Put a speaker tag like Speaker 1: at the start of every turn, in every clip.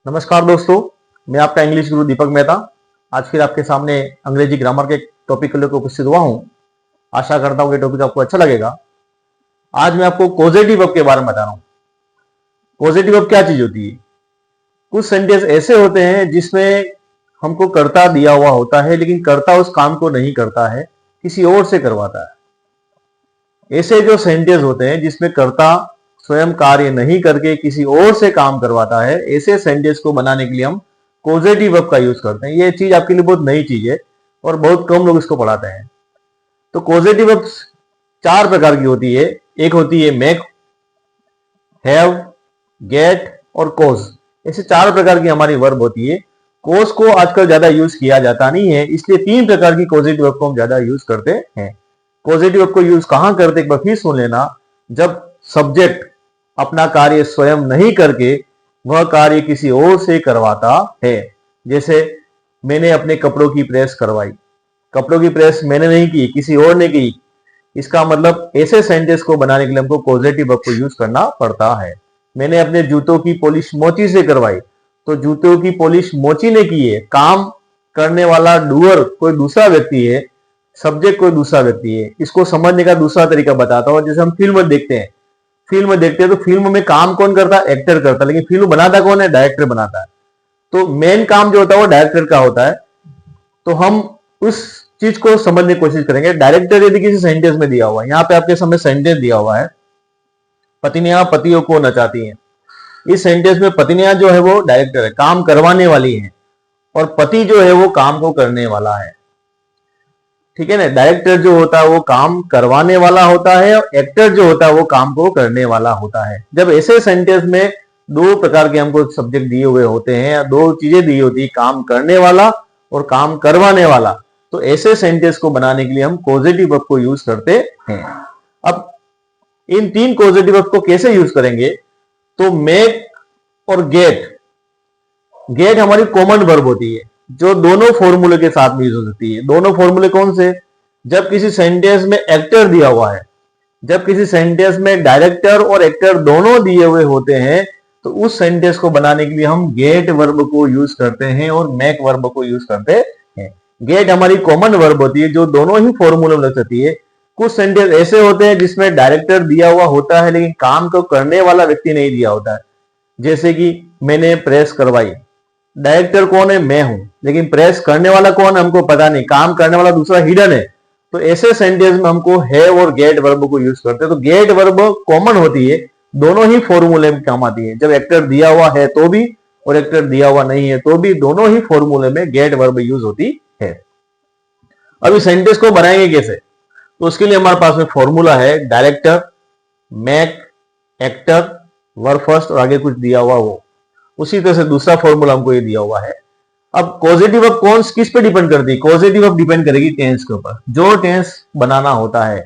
Speaker 1: नमस्कार दोस्तों, मैं आपका इंग्लिश गुरु दीपक मेहता आज फिर आपके सामने अंग्रेजी ग्रामर के टॉपिक को लेकर उपस्थित हुआ हूं। आशा करता हूं कि टॉपिक आपको अच्छा लगेगा। आज मैं आपको कॉजेटिव वर्ब के बारे में बता रहा हूं। कॉजेटिव वर्ब क्या चीज होती है? कुछ सेंटेंस ऐसे होते हैं जिसमें हमको कर्ता दिया हुआ होता है, लेकिन कर्ता उस काम को नहीं करता है, किसी और से करवाता है। ऐसे जो सेंटेंस होते हैं जिसमें कर्ता स्वयं कार्य नहीं करके किसी और से काम करवाता है, ऐसे सेंटेंस को बनाने के लिए हम कॉजेटिव वर्ब का यूज करते हैं। ये चीज आपके लिए बहुत नई चीज है और बहुत कम लोग इसको पढ़ाते हैं। तो कॉजेटिव वर्ब 4 प्रकार की होती है। एक होती है मेक, हैव, गेट और कॉज। ऐसे 4 प्रकार की हमारी वर्ब होती है। कॉज को आजकल ज्यादा यूज किया जाता नहीं है, इसलिए 3 प्रकार की कॉजेटिव वर्ब को हम ज्यादा यूज करते हैं। कॉजेटिव वर्ब को यूज कहां करते, एक बार फिर सुन लेना। जब सब्जेक्ट अपना कार्य स्वयं नहीं करके वह कार्य किसी और से करवाता है। जैसे मैंने अपने कपड़ों की प्रेस करवाई। कपड़ों की प्रेस मैंने नहीं की, किसी और ने की। इसका मतलब ऐसे सेंटेंस को बनाने के लिए हमको कॉजेटिव वर्ब को यूज करना पड़ता है। मैंने अपने जूतों की पॉलिश मोची से करवाई, तो जूतों की पॉलिश मोची ने की है। काम करने वाला डूअर कोई दूसरा व्यक्ति है, सब्जेक्ट कोई दूसरा व्यक्ति है। इसको समझने का दूसरा तरीका बताता हूं। जैसे हम फिल्म देखते हैं, तो फिल्म में काम कौन करता है? एक्टर करता है, लेकिन फिल्म बनाता कौन है? डायरेक्टर बनाता है। तो मेन काम जो होता है वो डायरेक्टर का होता है। तो हम उस चीज को समझने की कोशिश करेंगे। डायरेक्टर यदि किसी सेंटेंस में दिया हुआ है, यहाँ पे आपके सामने सेंटेंस दिया हुआ है, पत्नियां पतियों को नचाती हैं। इस सेंटेंस में पत्नियां जो है वो डायरेक्टर है, काम करवाने वाली है, और पति जो है वो काम को करने वाला है। ठीक है ना। डायरेक्टर जो होता है वो काम करवाने वाला होता है, और एक्टर जो होता है वो काम को करने वाला होता है। जब ऐसे सेंटेंस में 2 प्रकार के हमको सब्जेक्ट दिए हुए होते हैं, या 2 चीजें दी होती है, काम करने वाला और काम करवाने वाला, तो ऐसे सेंटेंस को बनाने के लिए हम कॉजेटिव वर्ब को यूज करते हैं। अब इन 3 कॉजेटिव वर्ब को कैसे यूज करेंगे? तो मेक और गेट। गेट हमारी कॉमन वर्ब होती है जो दोनों फॉर्मूले के साथ में यूज हो सकती है। दोनों फॉर्मूले कौन से? जब किसी सेंटेंस में एक्टर दिया हुआ है, जब किसी सेंटेंस में डायरेक्टर और एक्टर दोनों दिए हुए होते हैं, तो उस सेंटेंस को बनाने के लिए हम गेट वर्ब को यूज करते हैं और मेक वर्ब को यूज करते हैं। गेट हमारी कॉमन वर्ब होती है जो दोनों ही फॉर्मूले में लग सकती है। कुछ सेंटेंस ऐसे होते हैं जिसमें डायरेक्टर दिया हुआ होता है, लेकिन काम को करने वाला व्यक्ति नहीं दिया होता है। जैसे कि मैंने प्रेस करवाई। डायरेक्टर कौन है? मैं हूं, लेकिन प्रेस करने वाला कौन है? हमको पता नहीं। काम करने वाला दूसरा हिडन है। तो ऐसे सेंटेंस में हमको हैव और गेट वर्ब को यूज करते हैं। तो गेट वर्ब कॉमन होती है, दोनों ही फॉर्मूले में काम आती है। जब एक्टर दिया हुआ है तो भी, और एक्टर दिया हुआ नहीं है तो भी, दोनों ही फॉर्मूले में गेट वर्ब यूज होती है। अब इस सेंटेंस को बनाएंगे कैसे? तो उसके लिए हमारे पास में फॉर्मूला है director, make, actor, verb first और आगे कुछ दिया हुआ वो। उसी तरह से दूसरा फॉर्मूला हमको ये दिया हुआ है। अब कॉजेटिव वर्ब कौन किस पे डिपेंड करती है? पॉजिटिव वर्ब डिपेंड करेगी टेंस के ऊपर। जो टेंस बनाना होता है,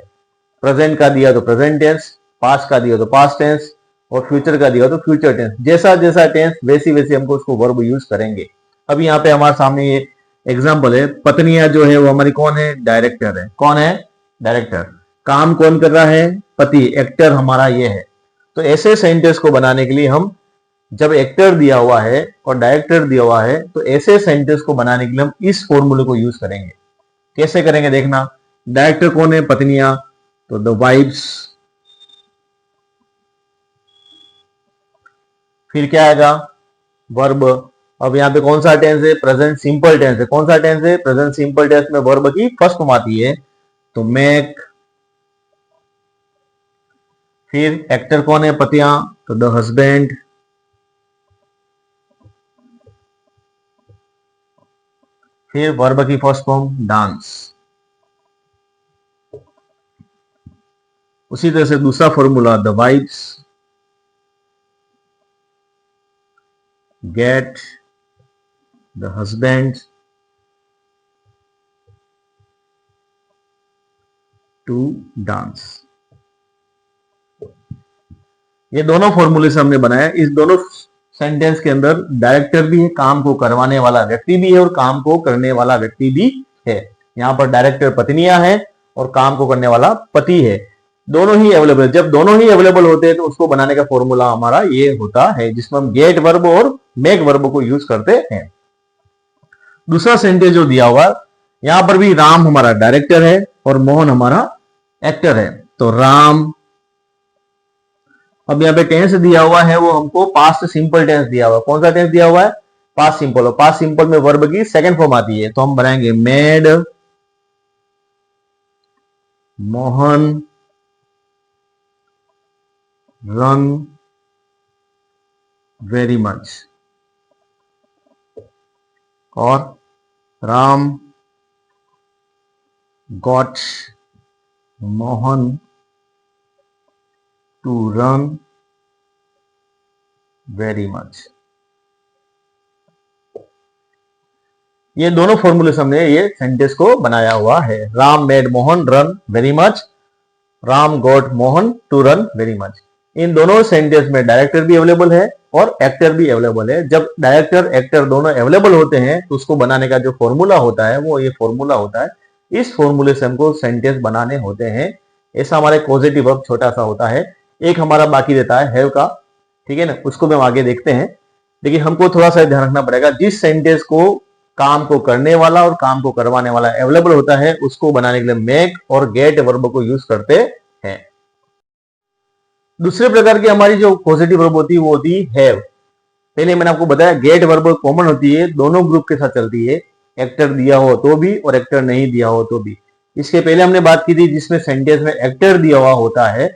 Speaker 1: प्रेजेंट का दिया तो प्रेजेंट टेंस, पास्ट का दिया तो पास्ट टेंस, और फ्यूचर का दिया तो फ्यूचर टेंस। जैसा जैसा टेंस वैसी वैसी हमको उसको वर्ब यूज करेंगे। अब यहाँ पे हमारे सामने ये एग्जाम्पल है। पत्नियां जो है वो हमारी कौन है? डायरेक्टर है। कौन है? डायरेक्टर। काम कौन कर रहा है? पति। एक्टर हमारा ये है। तो ऐसे सेंटेंस को बनाने के लिए हम, जब एक्टर दिया हुआ है और डायरेक्टर दिया हुआ है, तो ऐसे सेंटेंस को बनाने के लिए हम इस फॉर्मूले को यूज करेंगे। कैसे करेंगे देखना। डायरेक्टर कौन है? पत्नियां, तो द वाइफ्स। फिर क्या आएगा? वर्ब। अब यहां पे कौन सा टेंस है? प्रेजेंट सिंपल टेंस है। कौन सा टेंस है? प्रेजेंट सिंपल टेंस में वर्ब की फर्स्ट फॉर्म आती है, तो मेक। फिर एक्टर कौन है? पतियां, तो द हस्बैंड। फिर वर्ब की फर्स्ट फॉर्म डांस। उसी तरह से दूसरा formula, the wife's, get, the husband to dance. ये दोनों फॉर्मूले से हमने बनाया। इस दोनों सेंटेंस के अंदर डायरेक्टर भी है, काम को करवाने वाला व्यक्ति भी है, और काम को करने वाला व्यक्ति भी है। यहां पर डायरेक्टर पत्नियां है और काम को करने वाला पति है। दोनों ही अवेलेबल। जब दोनों ही अवेलेबल होते हैं तो उसको बनाने का फॉर्मूला हमारा ये होता है, जिसमें हम गेट वर्ब और मेक वर्ब को यूज करते हैं। दूसरा सेंटेंस जो दिया हुआ, यहां पर भी राम हमारा डायरेक्टर है और मोहन हमारा एक्टर है। तो राम, अब यहाँ पे टेंस दिया हुआ है वो हमको पास्ट सिंपल टेंस दिया हुआ है। कौन सा टेंस दिया हुआ है? Past simple. और पास्ट सिंपल में वर्ब की सेकंड फॉर्म आती है, तो हम बनाएंगे made Mohan run very much, और Ram got Mohan to run very much. ये दोनों फॉर्मूले से हमने ये सेंटेंस को बनाया हुआ है। Ram made Mohan run very much, Ram got Mohan to run very much. इन दोनों सेंटेंस में डायरेक्टर भी अवेलेबल है और एक्टर भी अवेलेबल है। जब डायरेक्टर एक्टर दोनों अवेलेबल होते हैं तो उसको बनाने का जो फॉर्मूला होता है वो ये फॉर्मूला होता है। इस फॉर्मूले से हमको सेंटेंस बनाने होते हैं। ऐसा हमारे पॉजिटिव वर्ब छोटा सा होता है। एक हमारा बाकी रहता है हैव का, ठीक है ना, उसको भी हम आगे देखते हैं। लेकिन हमको थोड़ा सा ध्यान रखना पड़ेगा, जिस सेंटेंस को काम को करने वाला और काम को करवाने वाला अवेलेबल होता है उसको बनाने के लिए मेक और गेट वर्ब को यूज करते हैं। दूसरे प्रकार की हमारी जो पॉजिटिव वर्ब होती है वो होती है हैव। पहले मैंने आपको बताया गेट वर्ब कॉमन होती है, दोनों ग्रुप के साथ चलती है, एक्टर दिया हो तो भी और एक्टर नहीं दिया हो तो भी। इसके पहले हमने बात की थी जिसमें सेंटेंस में एक्टर दिया हुआ होता है।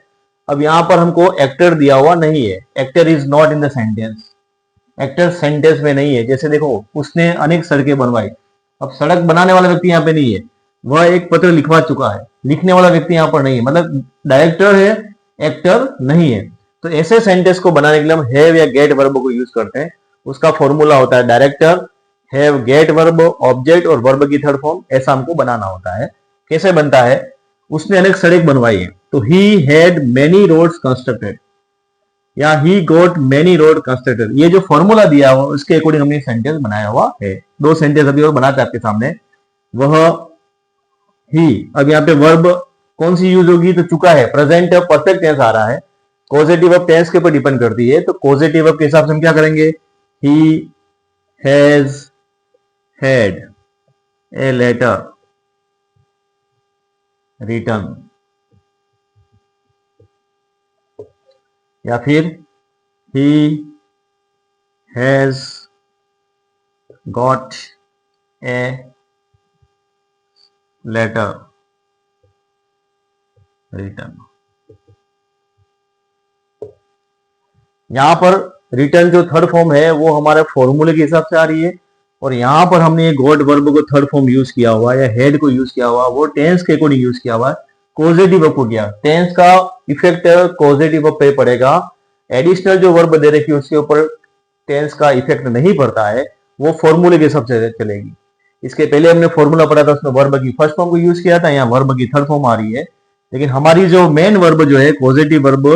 Speaker 1: अब यहां पर हमको एक्टर दिया हुआ नहीं है, actor is not in the sentence, actor sentence में नहीं है। जैसे देखो, उसने अनेक सड़कें बनवाई, अब सड़क बनाने वाला व्यक्ति यहाँ पे नहीं है, वह एक पत्र लिखवा चुका है, लिखने वाला व्यक्ति यहाँ पर नहीं है, मतलब डायरेक्टर है, एक्टर नहीं है। तो ऐसे सेंटेंस को बनाने के लिए हम हैव या गेट वर्ब को यूज करते हैं। उसका फॉर्मूला होता है director, have, get verb, object और वर्ब की थर्ड फॉर्म। ऐसा हमको बनाना होता है। कैसे बनता है? उसने अनेक सड़क बनवाई है, तो he had many roads constructed या he got many road constructed. ये जो फॉर्मूला दिया हुआ उसके अकॉर्डिंग हमने सेंटेंस बनाया हुआ है। दो सेंटेंस अभी और बनाते हैं आपके सामने। वह ही, अब यहाँ पे वर्ब कौन सी यूज होगी? तो चुका है, प्रेजेंट परफेक्ट टेंस आ रहा है। पॉजिटिव वर्ब टेंस के ऊपर डिपेंड करती है, तो पॉजिटिव वर्ब के हिसाब से हम क्या करेंगे? He has had a letter return, या फिर he has got a letter written। यहां पर रिटर्न जो थर्ड फॉर्म है वो हमारे फॉर्मूले के हिसाब से आ रही है, और यहां पर हमने गॉट वर्ब को थर्ड फॉर्म यूज किया हुआ है या हेड को यूज किया हुआ, वो टेंस के अकॉर्डिंग यूज किया हुआ है। कॉजेटिव वर्ब को किया, टेंस का इफेक्ट कॉजेटिव वर्ब पे पड़ेगा। एडिशनल जो वर्ब दे रखी है उसके ऊपर टेंस का इफेक्ट नहीं पड़ता है, वो फॉर्मूले के हिसाब से चलेगी। इसके पहले हमने फॉर्मूला पढ़ा था, उसमें वर्ब की फर्स्ट फॉर्म को यूज किया था, यहाँ वर्ब की थर्ड फॉर्म आ रही है। लेकिन हमारी जो मेन वर्ब जो है पॉजिटिव वर्ब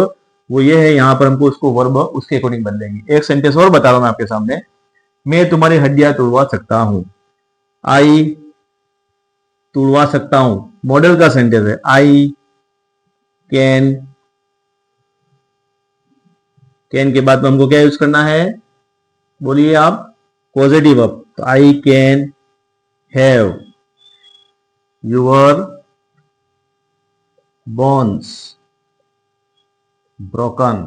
Speaker 1: वो ये है, यहाँ पर हमको उसको वर्ब उसके अकॉर्डिंग बदलेंगे। एक सेंटेंस और बता रहा हूं मैं आपके सामने, मैं तुम्हारी हड्डियां तुड़वा सकता हूं। आई तुड़वा सकता हूं मॉडल का सेंटेंस है। आई कैन, कैन के बाद में हमको क्या यूज करना है? बोलिए आप, पॉजिटिव वर्ब। तो I can have your bones broken,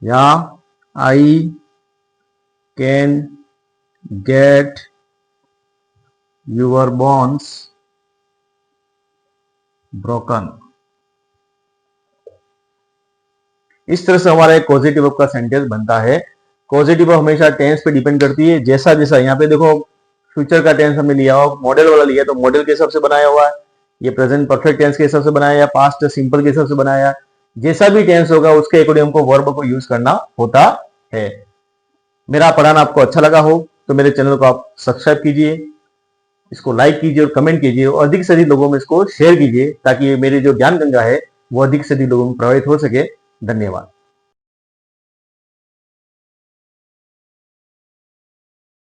Speaker 1: या I can get your bones broken. इस तरह से हमारा एक पॉजिटिव वर्ब का सेंटेंस बनता है। पॉजिटिव वर्ब हमेशा टेंस पे डिपेंड करती है। जैसा जैसा यहाँ पे देखो, फ्यूचर का टेंस हमने लिया हो, मॉडल वाला लिया, तो मॉडल के हिसाब से बनाया हुआ है। ये प्रेजेंट परफेक्ट टेंस के हिसाब से बनाया या पास्ट सिंपल के हिसाब से बनाया। जैसा भी टेंस होगा उसके अकॉर्डिंग हमको वर्ब को यूज करना होता है। मेरा पढ़ाना आपको अच्छा लगा हो तो मेरे चैनल को आप सब्सक्राइब कीजिए, इसको लाइक कीजिए और कमेंट कीजिए, और अधिक से अधिक लोगों में इसको शेयर कीजिए, ताकि मेरी जो ज्ञान गंगा है वो अधिक से अधिक लोगों में प्रभावित हो सके। धन्यवाद।